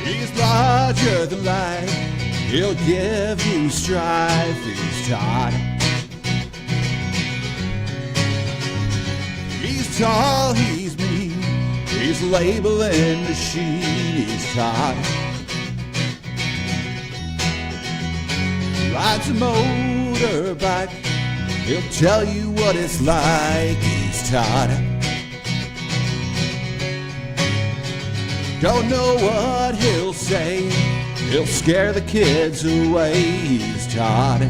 He's larger than life. He'll give you strife. He's Todd. He's tall, he's mean. He's labeling machine. He's Todd. Rides a motorbike. He'll tell you what it's like. He's Todd. Don't know what he'll say. He'll scare the kids away. He's Todd.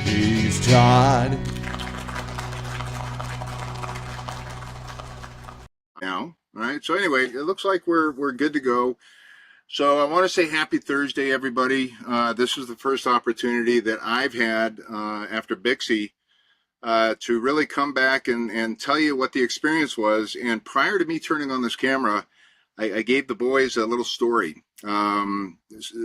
He's Todd. Now, all right. So anyway, it looks like we're good to go. So I want to say happy Thursday, everybody. This is the first opportunity that I've had after BICSI to really come back and tell you what the experience was. And prior to me turning on this camera, I gave the boys a little story.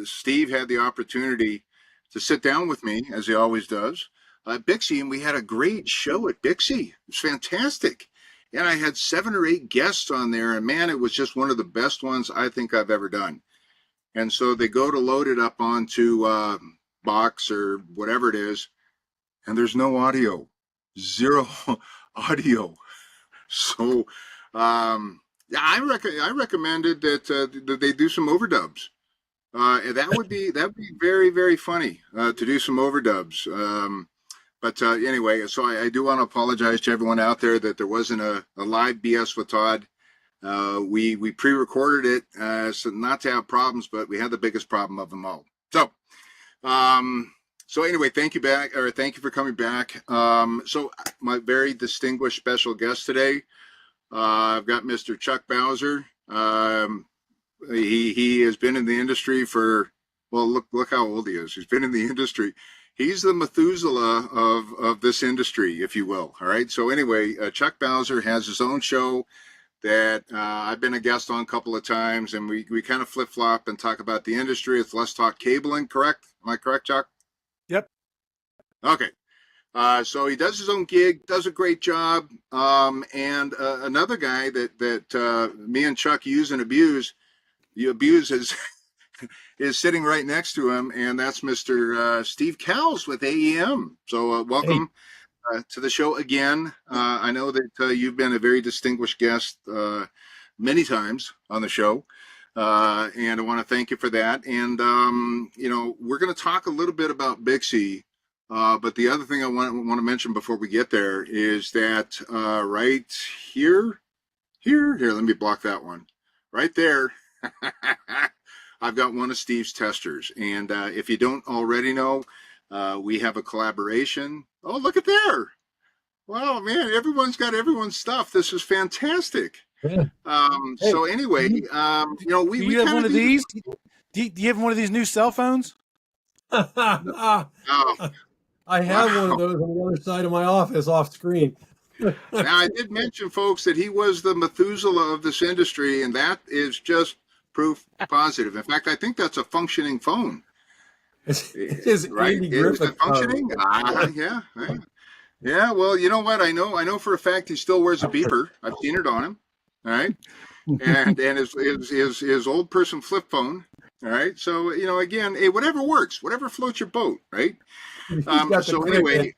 Steve had the opportunity to sit down with me, as he always does, at BICSI, and we had a great show at BICSI. It was fantastic. And I had 7 or 8 guests on there, and man, it was just one of the best ones I think I've ever done. And so they go to load it up onto Box or whatever it is, and there's no audio, 0 audio. So yeah, I recommended that they do some overdubs. That would be very, very funny to do some overdubs. But anyway, so I do want to apologize to everyone out there that there wasn't a live BS with Todd. We pre-recorded it so not to have problems, but we had the biggest problem of them all. So so anyway, thank you for coming back. So my very distinguished special guest today, I've got Mr. Chuck Bowser. He has been in the industry for, well, look how old he is. He's been in the industry. He's the Methuselah of this industry, if you will. All right. So anyway, Chuck Bowser has his own show that I've been a guest on a couple of times, and we kind of flip flop and talk about the industry. It's Let's Talk Cabling, correct? Am I correct, Chuck? Yep. Okay. So he does his own gig, does a great job. And another guy that me and Chuck use and abuse, is sitting right next to him, and that's Mr. Steve Cowles with AEM. So welcome to the show again. I know that you've been a very distinguished guest many times on the show, and I want to thank you for that. And you know, we're going to talk a little bit about BICSI. But the other thing I want to mention before we get there is that right here, let me block that one. Right there, I've got one of Steve's testers. And if you don't already know, we have a collaboration. Oh, look at there. Wow, man, everyone's got everyone's stuff. This is fantastic. Yeah. So anyway, you know, do you have one of these? Do you have one of these new cell phones? Oh. I have one of those on the other side of my office off screen. Now, I did mention, folks, that he was the Methuselah of this industry, and that is just proof positive. In fact, I think that's a functioning phone. It is right? Andy Is Griffith it functioning? Yeah. Yeah, well, you know what? I know for a fact he still wears a beeper. I've seen it on him. All right. And his old person flip phone. All right. So, you know, again, hey, whatever works, whatever floats your boat, right? So anyway,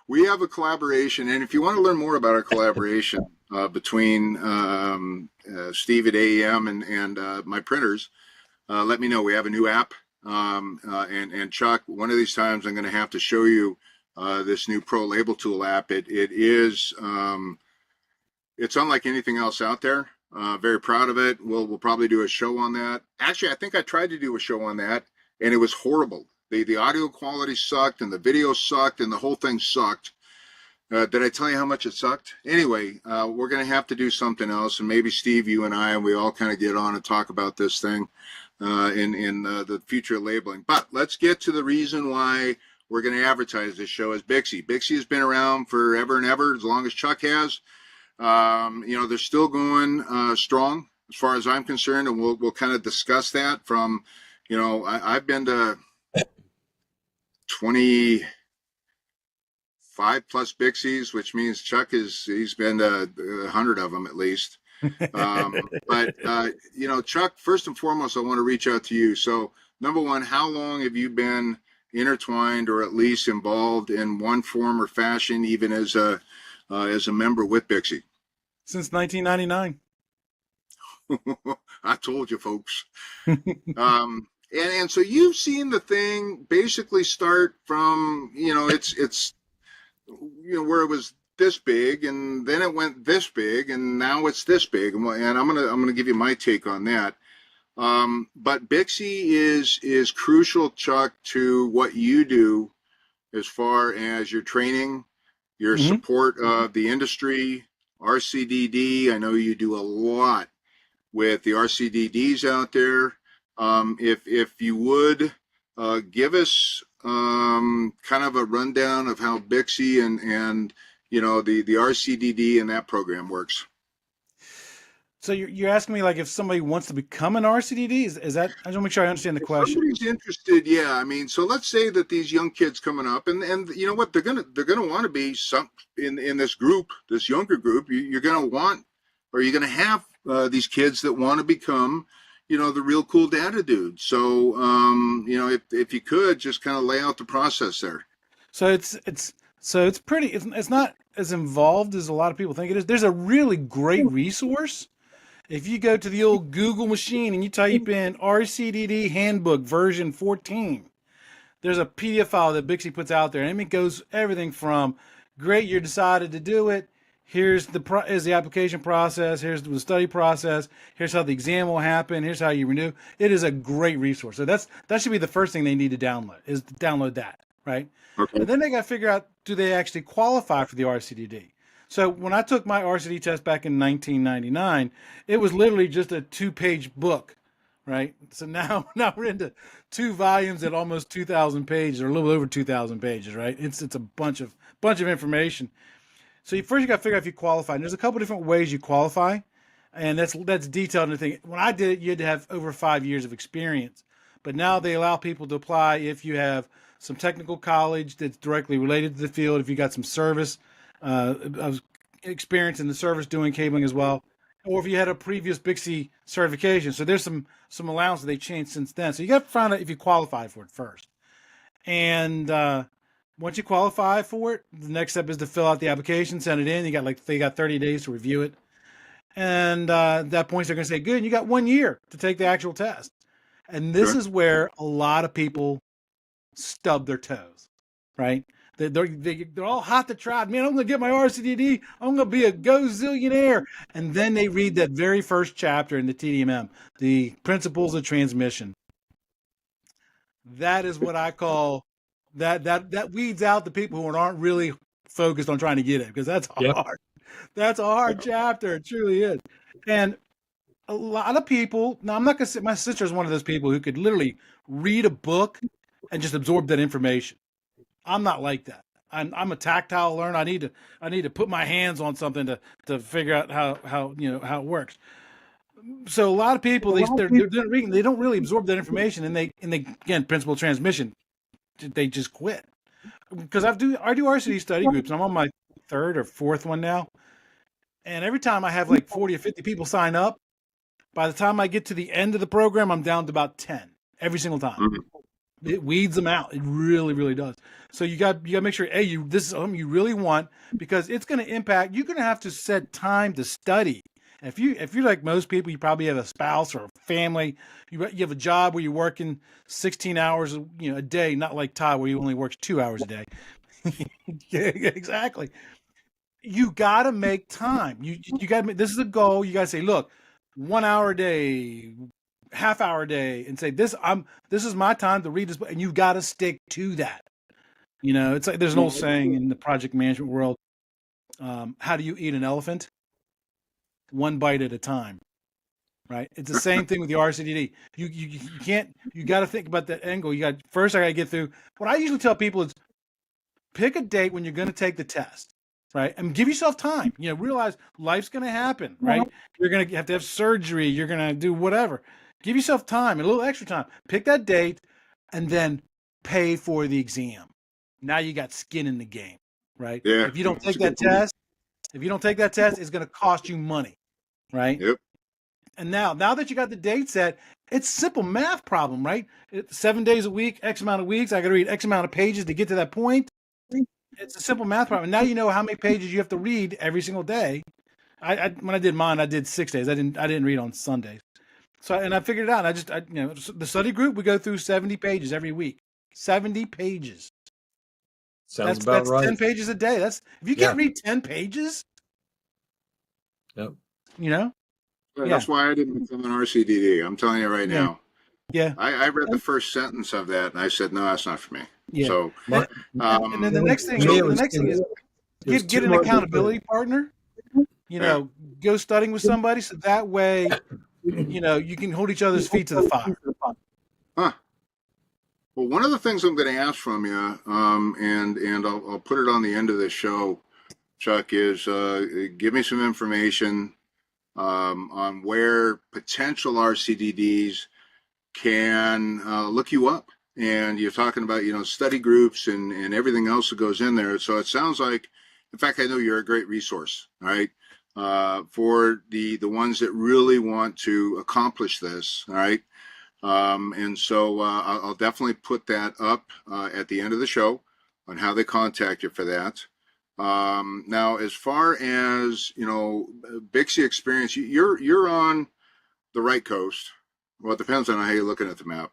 we have a collaboration, and if you want to learn more about our collaboration between Steve at AEM and my printers, let me know. We have a new app, and Chuck, one of these times I'm going to have to show you this new Pro Label Tool app. It is it's unlike anything else out there. Very proud of it. We'll probably do a show on that. Actually, I think I tried to do a show on that, and it was horrible. The audio quality sucked, and the video sucked, and the whole thing sucked. Did I tell you how much it sucked? Anyway, we're going to have to do something else, and maybe Steve, you and we all kind of get on and talk about this thing in the future of labeling. But let's get to the reason why we're going to advertise this show as BICSI. BICSI has been around forever and ever, as long as Chuck has. You know, they're still going strong as far as I'm concerned, and we'll kind of discuss that from, you know, I've been to 23 5+ BICSIs, which means he's been to 100 of them at least. But Chuck, first and foremost, I want to reach out to you. So, number one, how long have you been intertwined or at least involved in one form or fashion, even as a member with BICSI? Since 1999. I told you, folks. And so you've seen the thing basically start from, it's where it was this big, and then it went this big, and now it's this big. And I'm gonna give you my take on that. But BICSI is crucial, Chuck, to what you do as far as your training, your support of the industry, RCDD. I know you do a lot with the RCDDs out there. If you would give us kind of a rundown of how BICSI and the RCDD and that program works. So you're asking me, like, if somebody wants to become an RCDD? Is that? I just want to make sure I understand the question. If somebody's interested, yeah. I mean, so let's say that these young kids coming up, and you know what, they're gonna want to be some in this group, this younger group. You're gonna want, or you're gonna have these kids that want to become, the real cool data dude. So, if you could just kind of lay out the process there. So it's pretty. It's not as involved as a lot of people think it is. There's a really great resource. If you go to the old Google machine and you type in RCDD Handbook version 14, there's a PDF file that BICSI puts out there, and it goes everything from great, you decided to do it. Here's the application process. Here's the study process. Here's how the exam will happen. Here's how you renew. It is a great resource. So that should be the first thing they need to download, is to download that, right? Okay. And then they got to figure out, do they actually qualify for the RCDD? So when I took my RCD test back in 1999, it was literally just a 2-page book, right? So now we're into 2 volumes at almost 2,000 pages, or a little over 2,000 pages, right? It's a bunch of information. So you got to figure out if you qualify. And there's a couple different ways you qualify, and that's detailed in the thing. When I did it, you had to have over 5 years of experience. But now they allow people to apply if you have some technical college that's directly related to the field, if you got some service experience in the service doing cabling as well, or if you had a previous BICSI certification. So there's some allowances they've changed since then. So you got to find out if you qualify for it first. And once you qualify for it, the next step is to fill out the application, send it in. They got 30 days to review it. And at that point, they're going to say, good, you got 1 year to take the actual test. And this is where a lot of people stub their toes, right? They're all hot to trot. Man, I'm going to get my RCDD. I'm going to be a go-zillionaire. And then they read that very first chapter in the TDMM, the Principles of Transmission. That is what I call, that weeds out the people who aren't really focused on trying to get it, because that's hard. That's a hard chapter. It truly is. And a lot of people, now I'm not going to say, my sister is one of those people who could literally read a book and just absorb that information. I'm not like that. I'm a tactile learner. I need to put my hands on something to figure out how it works. So a lot of people, they're reading, they don't really absorb that information, and they again, principal transmission, they just quit. Because I do RCD study groups, and I'm on my 3rd or 4th one now. And every time I have like 40 or 50 people sign up, by the time I get to the end of the program, I'm down to about 10 every single time. Mm-hmm. It weeds them out. It really, really does. So you got to make sure, this is something you really want, because it's going to impact. You're going to have to set time to study. If you're like most people, you probably have a spouse or a family. You have a job where you're working 16 hours a day, not like Todd where he only works 2 hours a day. Yeah, exactly. You got to make time. You got to. This is a goal. You got to say, look, 1 hour a day, half hour a day, and say this is my time to read this book, and you got to stick to that. It's like there's an old saying in the project management world. How do you eat an elephant? 1 bite at a time, right? It's the same thing with the RCDD. You can't. You got to think about that angle. I got to get through. What I usually tell people is, pick a date when you're going to take the test, right? And give yourself time. Realize life's going to happen, right? You're going to have surgery. You're going to do whatever. Give yourself time, a little extra time. Pick that date, and then pay for the exam. Now you got skin in the game, right? Yeah. If you don't That's take a good that test, it's going to cost you money, right? Yep. And now that you got the date set, it's a simple math problem, right? 7 days a week, X amount of weeks. I got to read X amount of pages to get to that point. It's a simple math problem. Now you know how many pages you have to read every single day. When I did mine, I did 6 days. I didn't read on Sundays. So I figured it out. The study group, we go through 70 pages every week. 70 pages. Sounds about right. 10 pages a day. If you can't read 10 pages, Yep. That's why I didn't become an RCDD. I'm telling you right now. Yeah. I read the first sentence of that and I said, no, that's not for me. Yeah. So, and then the next thing is get an accountability partner. Go studying with somebody so that way, you can hold each other's feet to the fire. Huh. Well, one of the things I'm going to ask from you, and I'll put it on the end of this show, Chuck, is give me some information on where potential RCDDs can look you up. And you're talking about, study groups and everything else that goes in there. So it sounds like, in fact, I know you're a great resource, all right, for the ones that really want to accomplish this, all right. And so I'll definitely put that up at the end of the show on how they contact you for that. Now, as far as, BICSI experience, you're on the right coast. Well, it depends on how you're looking at the map.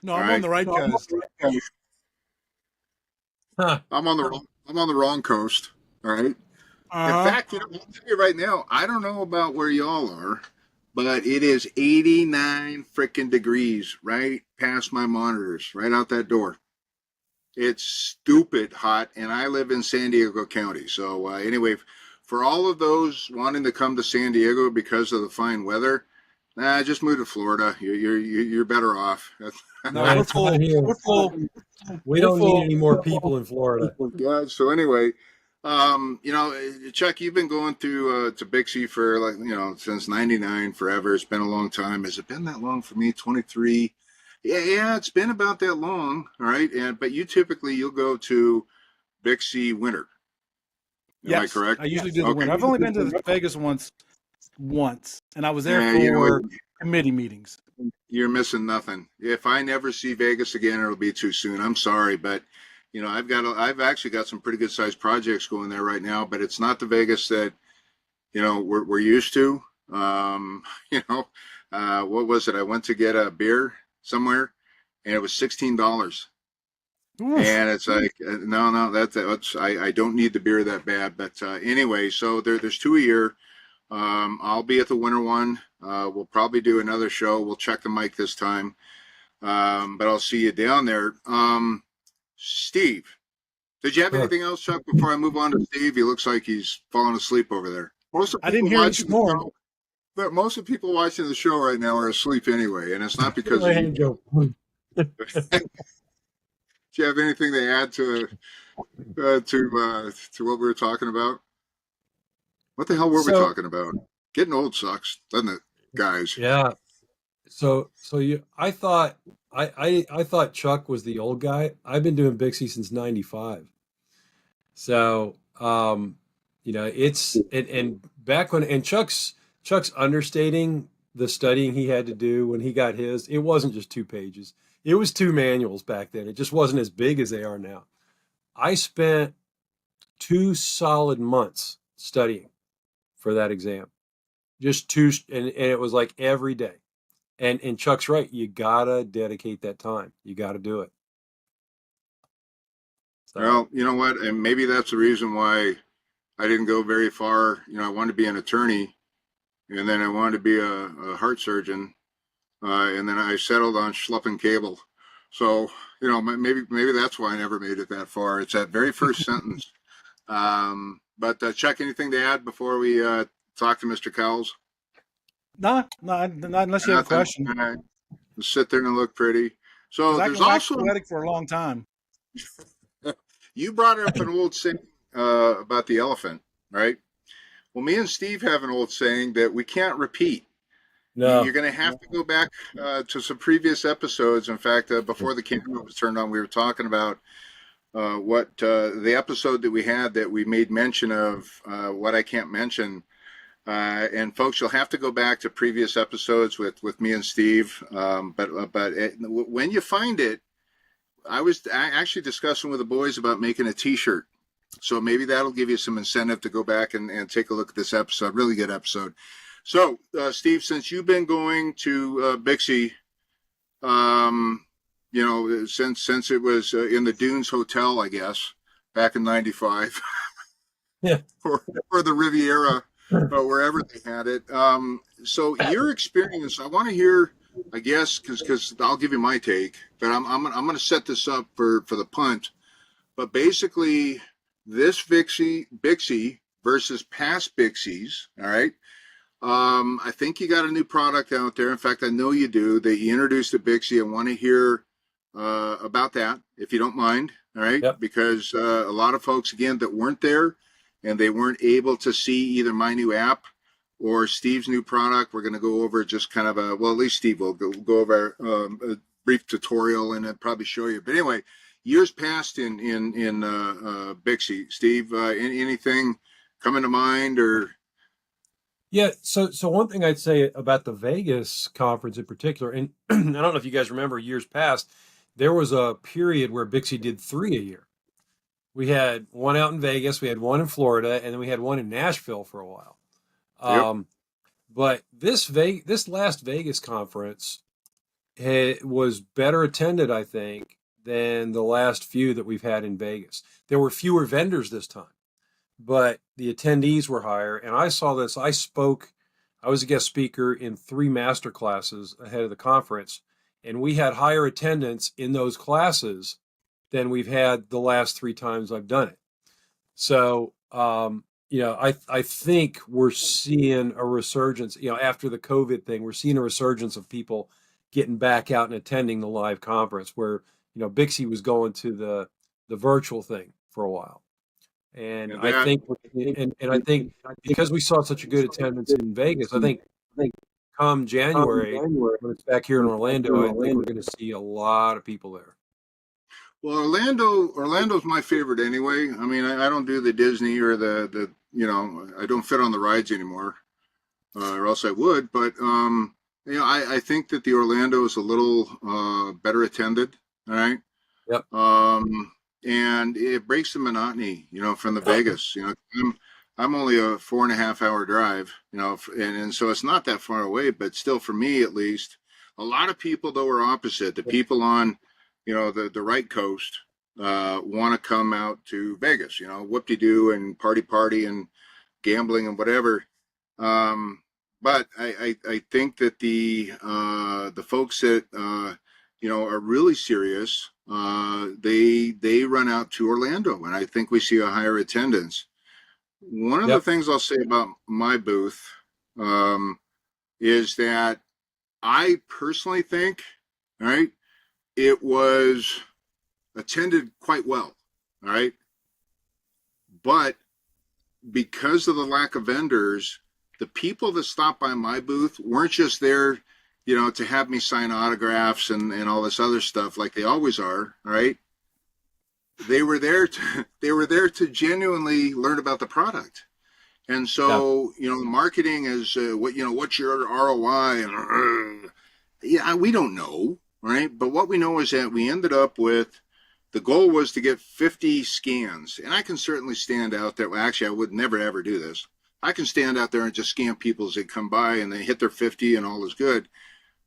No, I'm on the right coast. I'm on the wrong coast. All right. In fact, I'll tell you right now, I don't know about where y'all are, but it is 89 freaking degrees right past my monitors, right out that door. It's stupid hot, and I live in San Diego County. So anyway, for all of those wanting to come to San Diego because of the fine weather, just move to Florida. You're better off. No, we're full. We're full. We don't need any more people in Florida. Yeah. So anyway, Chuck, you've been going to BICSI for since '99, forever. It's been a long time. Has it been that long for me? 23. Yeah, it's been about that long. All right. But you'll go to BICSI winter. Am I correct? I usually do the winter. I've only been to the Vegas once, and I was there for committee meetings. You're missing nothing. If I never see Vegas again, it'll be too soon. I'm sorry, but I've actually got some pretty good sized projects going there right now, but it's not the Vegas that we're used to. What was it? I went to get a beer somewhere, and it was $16. And it's like, no, that's I don't need the beer that bad. But anyway, so there's 2 a year. I'll be at the winter one. We'll probably do another show. We'll check the mic this time. But I'll see you down there. Steve, did you have anything else, Chuck, before I move on to Steve? He looks like he's falling asleep over there. I didn't hear him snore. But most of the people watching the show right now are asleep anyway, and it's not because of you. Do you have anything to add to what we were talking about? What the hell were we talking about? Getting old sucks, doesn't it, guys? Yeah. So I thought Chuck was the old guy. I've been doing BICSI since '95. So it's and back when Chuck's understating the studying he had to do when he got his. It wasn't just 2 pages. It was 2 manuals back then. It just wasn't as big as they are now. I spent 2 solid months studying for that exam. Just 2, and it was like every day. And Chuck's right. You gotta dedicate that time. You gotta do it. So. Well, you know what? And maybe that's the reason why I didn't go very far. I wanted to be an attorney, and then I wanted to be a heart surgeon, and then I settled on schlepping cable. So, maybe that's why I never made it that far. It's that very first sentence. But Chuck, anything to add before we talk to Mr. Cowles? No, not unless you have a question. Right. Sit there and look pretty. So there's also poetic for a long time. You brought up an old saying about the elephant, right? Well, me and Steve have an old saying that we can't repeat. No. You're going to have to go back to some previous episodes. In fact, before the camera was turned on, we were talking about the episode that we had that we made mention of what I can't mention. And folks, you'll have to go back to previous episodes with me and Steve. When you find it, I was actually discussing with the boys about making a T-shirt. So maybe that'll give you some incentive to go back and take a look at this episode. Really good episode. So, Steve, since you've been going to BICSI, since it was in the Dunes Hotel, I guess, back in '95, Yeah. or the Riviera, or wherever they had it. So your experience, I want to hear, I guess, because I'll give you my take, but I'm going to set this up for the punt. But basically, this BICSI versus past BICSIs, all right? I think you got a new product out there. In fact, I know you do, that you introduced at BICSI. I want to hear about that, if you don't mind, all right? Yep. Because a lot of folks, again, that weren't there and they weren't able to see either my new app or Steve's new product, we're going to go over just kind of at least Steve will go over a brief tutorial and probably show you. But anyway, years past in BICSI, Steve, anything coming to mind or? Yeah, so one thing I'd say about the Vegas conference in particular, and I don't know if you guys remember years past, there was a period where BICSI did 3 a year. We had one out in Vegas, we had one in Florida, and then we had one in Nashville for a while. Yep. But this last Vegas conference was better attended, I think, than the last few that we've had in Vegas. There were fewer vendors this time, but the attendees were higher. And I saw this. I was a guest speaker in 3 master classes ahead of the conference, and we had higher attendance in those classes than we've had the last 3 times I've done it. So, I think we're seeing a resurgence, after the COVID thing, we're seeing a resurgence of people getting back out and attending the live conference where, BICSI was going to the virtual thing for a while. And I think because we saw such a good attendance in Vegas, I think come January, when it's back here in Orlando, I think we're going to see a lot of people there. Well, Orlando's my favorite anyway. I mean, I don't do the Disney or the I don't fit on the rides anymore, or else I would. But I think that the Orlando is a little better attended. All right. Yep. And it breaks the monotony, from the Vegas. I'm only a 4.5 hour drive, and so it's not that far away. But still, for me at least, a lot of people though are opposite. The people on the right coast want to come out to Vegas, whoop-de-doo and party and gambling and whatever. But I think that the folks that are really serious, they run out to Orlando, and I think we see a higher attendance. One of the things I'll say about my booth is that I personally think, all right, it was attended quite well, all right? But because of the lack of vendors, the people that stopped by my booth weren't just there, to have me sign autographs and all this other stuff like they always are, all right? They were there to genuinely learn about the product. And so, marketing is what's your ROI? And we don't know. Right. But what we know is that we ended up with, the goal was to get 50 scans. And I can certainly stand out there. Well, actually, I would never, ever do this. I can stand out there and just scan people as they come by and they hit their 50 and all is good.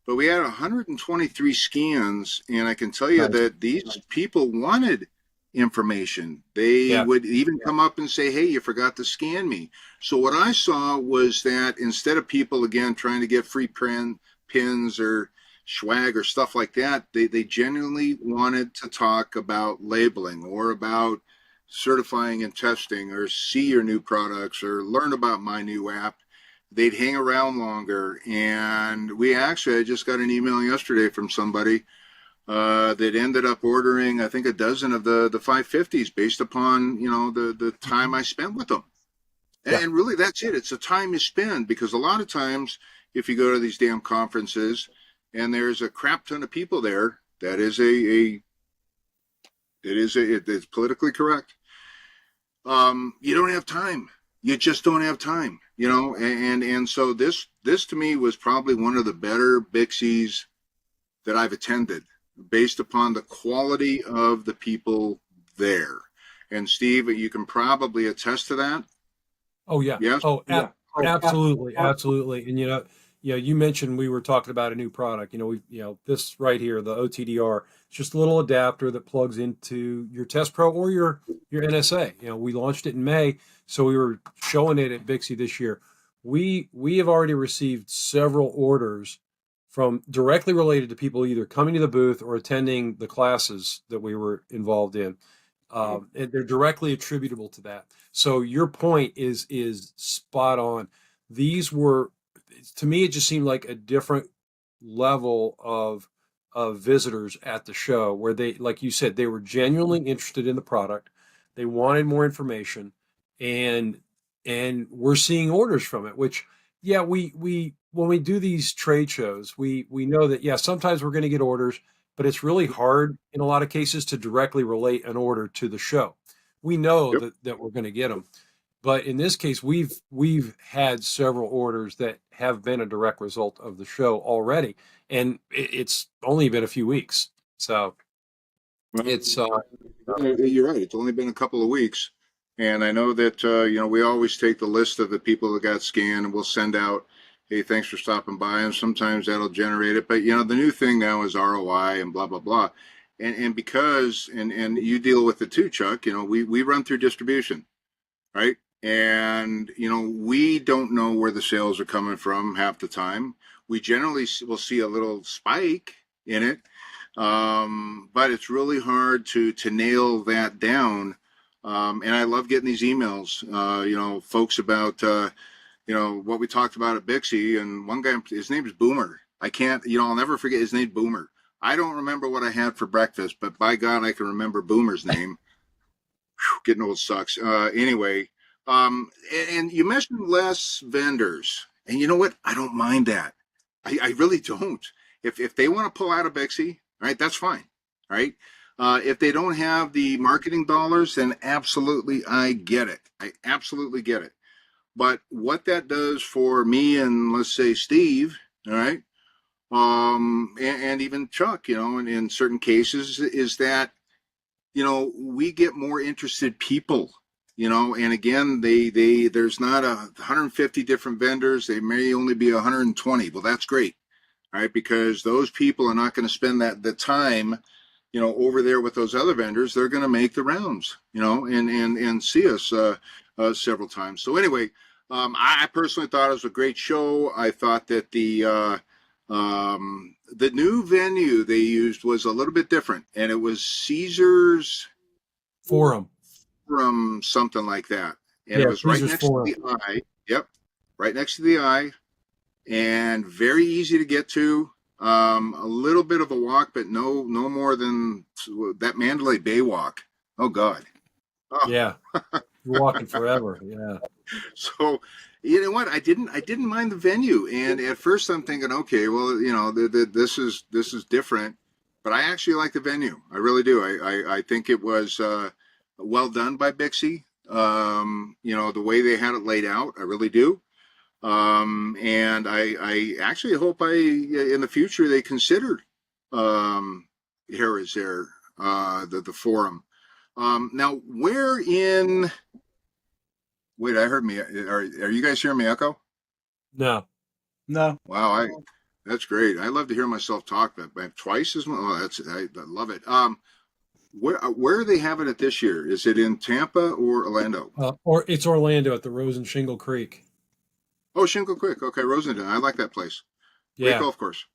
But we had 123 scans. And I can tell you that these people wanted information. They would even come up and say, hey, you forgot to scan me. So what I saw was that instead of people, again, trying to get free pins or swag or stuff like that, they genuinely wanted to talk about labeling or about certifying and testing or see your new products or learn about my new app. They'd hang around longer. And I just got an email yesterday from somebody that ended up ordering, I think, a dozen of the 550s based upon, the time I spent with them. And really, that's it. It's the time you spend, because a lot of times if you go to these damn conferences, and there's a crap ton of people there, that is a It's politically correct. You don't have time. You just don't have time, and so this to me was probably one of the better BICSIs that I've attended based upon the quality of the people there. And Steve, you can probably attest to that. Oh yeah. Yes. Absolutely, absolutely. And you mentioned we were talking about a new product. This right here, the OTDR, it's just a little adapter that plugs into your Test Pro or your NSA. We launched it in May, so we were showing it at BICSI this year. We have already received several orders from directly related to people either coming to the booth or attending the classes that we were involved in. And they're directly attributable to that. So your point is spot on. These were, to me, it just seemed like a different level of visitors at the show where they, like you said, they were genuinely interested in the product. They wanted more information, and we're seeing orders from it, which, yeah, we when we do these trade shows, we know that, yeah, sometimes we're going to get orders, but it's really hard in a lot of cases to directly relate an order to the show. We know that we're going to get them, but in this case, we've had several orders that have been a direct result of the show already, and it's only been a few weeks. So it's you're right. It's only been a couple of weeks, and I know that we always take the list of the people that got scanned, and we'll send out, hey, thanks for stopping by, and sometimes that'll generate it. But the new thing now is ROI and blah blah blah, and because you deal with it too, Chuck. We run through distribution, right? And we don't know where the sales are coming from half the time. We generally will see a little spike in it, but it's really hard to nail that down. And I love getting these emails, folks about what we talked about at BICSI, and one guy, his name is Boomer. I can't, I'll never forget his name, Boomer. I don't remember what I had for breakfast, but by God, I can remember Boomer's name. Whew, getting old sucks. Anyway, and you mentioned less vendors, and you know what? I don't mind that. I really don't. If they want to pull out of BICSI, right, that's fine, right? If they don't have the marketing dollars, then absolutely, I get it. I absolutely get it. But what that does for me and, let's say, Steve, all right, and even Chuck, in certain cases, is that we get more interested people, and again, there's not 150 different vendors. They may only be 120. Well, that's great, right? Because those people are not going to spend the time, over there with those other vendors. They're going to make the rounds, and see us several times. So anyway, I personally thought it was a great show. I thought that the new venue they used was a little bit different, and it was Caesar's Forum, something like that. And it was Caesar's right next Forum. to the eye. Yep, right next to the eye, and very easy to get to. A little bit of a walk, but no more than that Mandalay Bay walk. Oh God. Oh. Yeah, you're walking forever. Yeah. So, you know what? I didn't mind the venue, and at first I'm thinking, okay, well, this is different, but I actually like the venue. I really do. I think it was well done by BICSI. The way they had it laid out, I really do. And I actually hope in the future they consider here is there the forum. Now, where in? Wait, I heard me. Are you guys hearing me echo? No. Wow, that's great. I love to hear myself talk, but twice as much. Oh, I love it. Where are they having it this year? Is it in Tampa or Orlando? Or it's Orlando at the Rose and Shingle Creek. Oh, Shingle Creek. Okay, Rosendon. I like that place. Great Yeah. golf course.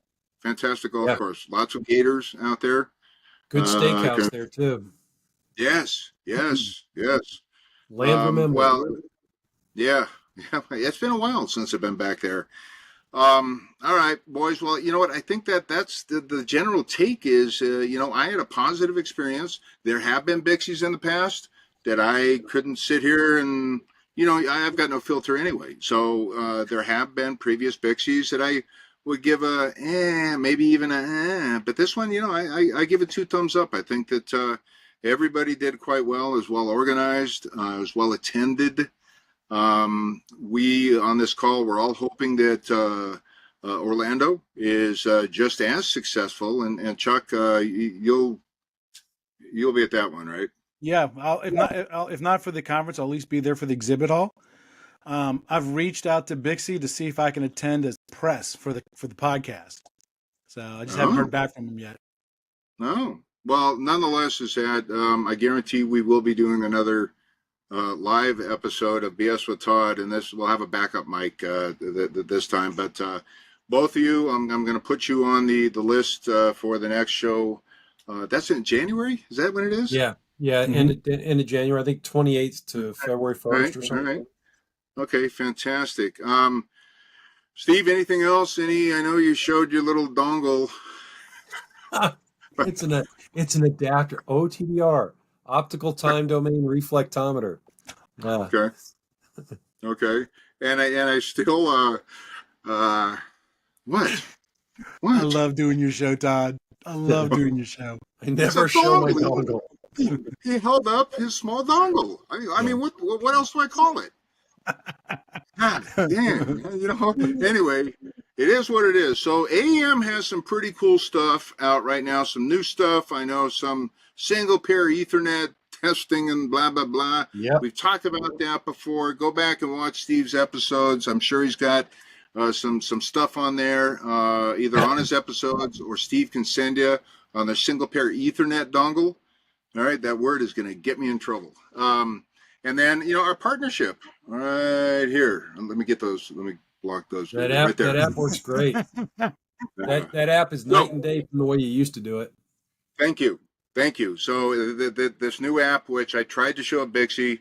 Fantastic golf course. Lots of gators out there. Good steakhouse there too. Yes. Land remember. Well, yeah. It's been a while since I've been back there. All right, boys. Well, you know what? I think that's the general take is, I had a positive experience. There have been BICSIs in the past that I couldn't sit here and, I've got no filter anyway. So there have been previous BICSIs that I would give maybe even but this one, I give it 2 thumbs up. I think that everybody did quite well. It was well organized. It was well attended. We on this call, we're all hoping that Orlando is just as successful. And Chuck, you'll be at that one, right? Yeah, if not for the conference, I'll at least be there for the exhibit hall. I've reached out to BICSI to see if I can attend as press for the podcast. So I just haven't heard back from them yet. No. Well, nonetheless, is that I guarantee we will be doing another live episode of BS with Todd, and this we'll have a backup mic this time. But both of you, I'm going to put you on the list for the next show. That's in January. Is that when it is? Yeah. End of January. I think 28th to February 1st or something. All right. Okay, fantastic. Steve, anything else? I know you showed your little dongle. It's an adapter, OTDR, optical time domain reflectometer. Okay. And I still what? I love doing your show, Todd. I love doing your show. I never show my dongle. He held up his small dongle. I mean, what else do I call it? God damn. Anyway, it is what it is. So AEM has some pretty cool stuff out right now, some new stuff. I know some single pair Ethernet testing and blah, blah, blah. Yep. We've talked about that before. Go back and watch Steve's episodes. I'm sure he's got some stuff on there, either on his episodes or Steve can send you on the single pair Ethernet dongle. All right, that word is going to get me in trouble. And then, our partnership right here. Let me get those. Let me block those. That right there. That app works great. that app is night and day from the way you used to do it. Thank you. So this new app, which I tried to show at BICSI,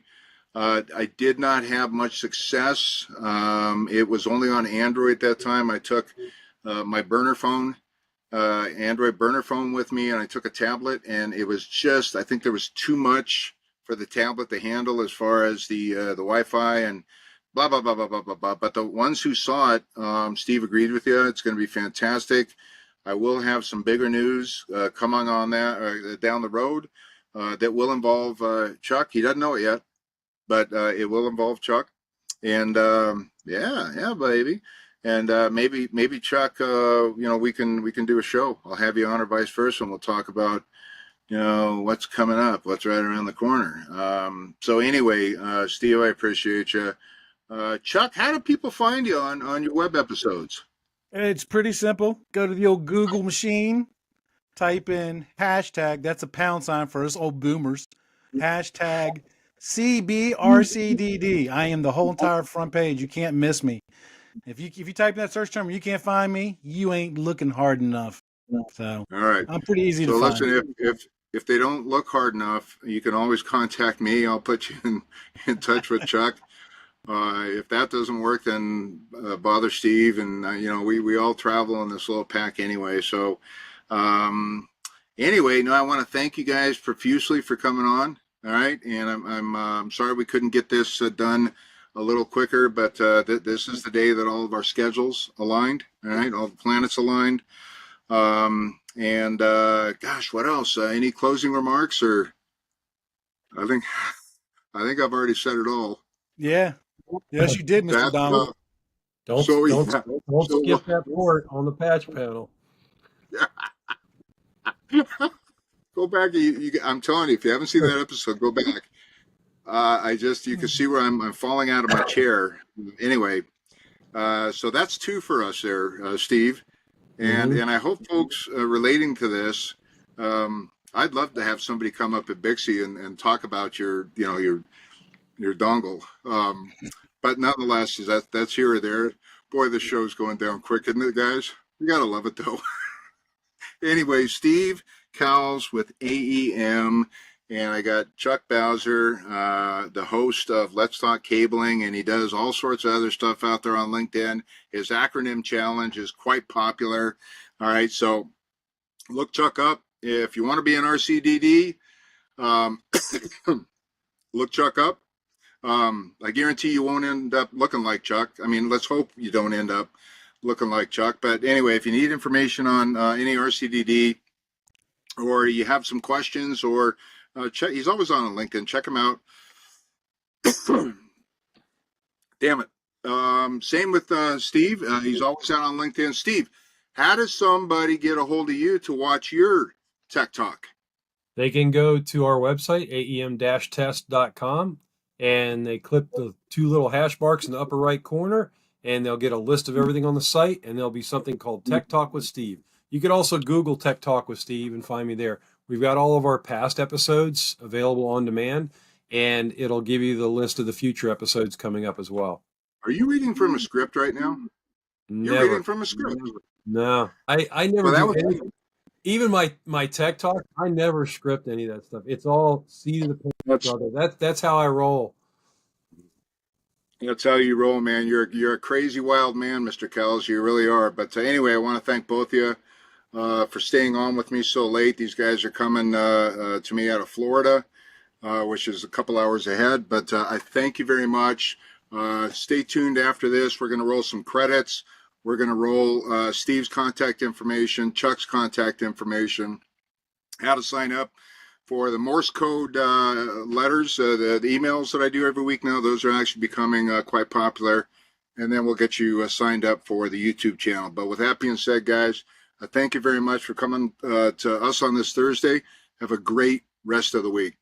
I did not have much success. It was only on Android at that time. I took my burner phone, Android burner phone with me, and I took a tablet, and it was just, I think there was too much for the tablet to handle as far as the Wi-Fi and blah, blah, blah, blah, blah, blah, blah. But the ones who saw it, Steve agreed with you. It's going to be fantastic. I will have some bigger news coming on that down the road that will involve Chuck. He doesn't know it yet, but it will involve Chuck. And yeah, baby. And maybe Chuck, we can do a show. I'll have you on or vice versa, and we'll talk about what's coming up, what's right around the corner. So anyway, Steve, I appreciate you. Chuck, how do people find you on your web episodes? It's pretty simple. Go to the old Google machine, type in hashtag, that's a £sign for us old boomers, hashtag CBRCDD. I am the whole entire front page. You can't miss me. If you type in that search term and you can't find me, you ain't looking hard enough. So all right, I'm pretty easy to find. So listen, if they don't look hard enough, you can always contact me. I'll put you in touch with Chuck. If that doesn't work, then bother Steve. And we all travel in this little pack anyway. So anyway, I want to thank you guys profusely for coming on. All right, and I'm sorry we couldn't get this done a little quicker, but this is the day that all of our schedules aligned. All right, all the planets aligned. And gosh, what else? Any closing remarks? Or I think I've already said it all. Yeah. Yes, you did, Mr. Donald. Don't skip that port on the patch panel. Go back. I'm telling you, if you haven't seen that episode, go back. You can see where I'm falling out of my chair. Anyway, so that's 2 for us there, Steve. And I hope folks relating to this, I'd love to have somebody come up at BICSI and talk about your dongle. But nonetheless, that's here or there. Boy, this show's going down quick, isn't it, guys? You gotta love it though. Anyway, Steve Cowles with AEM, and I got Chuck Bowser, the host of Let's Talk Cabling, and he does all sorts of other stuff out there on LinkedIn. His acronym challenge is quite popular. All right, so look Chuck up. If you want to be an RCDD, look Chuck up. I guarantee you won't end up looking like Chuck. I mean, let's hope you don't end up looking like Chuck. But anyway, if you need information on any RCDD, or you have some questions, or He's always on LinkedIn. Check him out. Damn it. Same with Steve. He's always out on LinkedIn. Steve, how does somebody get a hold of you to watch your Tech Talk? They can go to our website, aem-test.com, and they click the two little hash marks in the upper right corner, and they'll get a list of everything on the site, and there'll be something called Tech Talk with Steve. You could also Google Tech Talk with Steve and find me there. We've got all of our past episodes available on demand, and it'll give you the list of the future episodes coming up as well. Are you reading from a script right now? Never. You're reading from a script. No, I never Well, do anything. Even my Tech Talk, I never script any of that stuff. It's all seat of the pants, brother. That's how I roll. That's how you roll, man. You're a crazy wild man, Mr. Cowles. You really are. But anyway, I want to thank both of you for staying on with me so late. These guys are coming to me out of Florida, which is a couple hours ahead. But I thank you very much. Stay tuned after this. We're going to roll some credits. We're going to roll Steve's contact information, Chuck's contact information, how to sign up for the Morse code letters, the emails that I do every week now. Those are actually becoming quite popular. And then we'll get you signed up for the YouTube channel. But with that being said, guys, thank you very much for coming to us on this Thursday. Have a great rest of the week.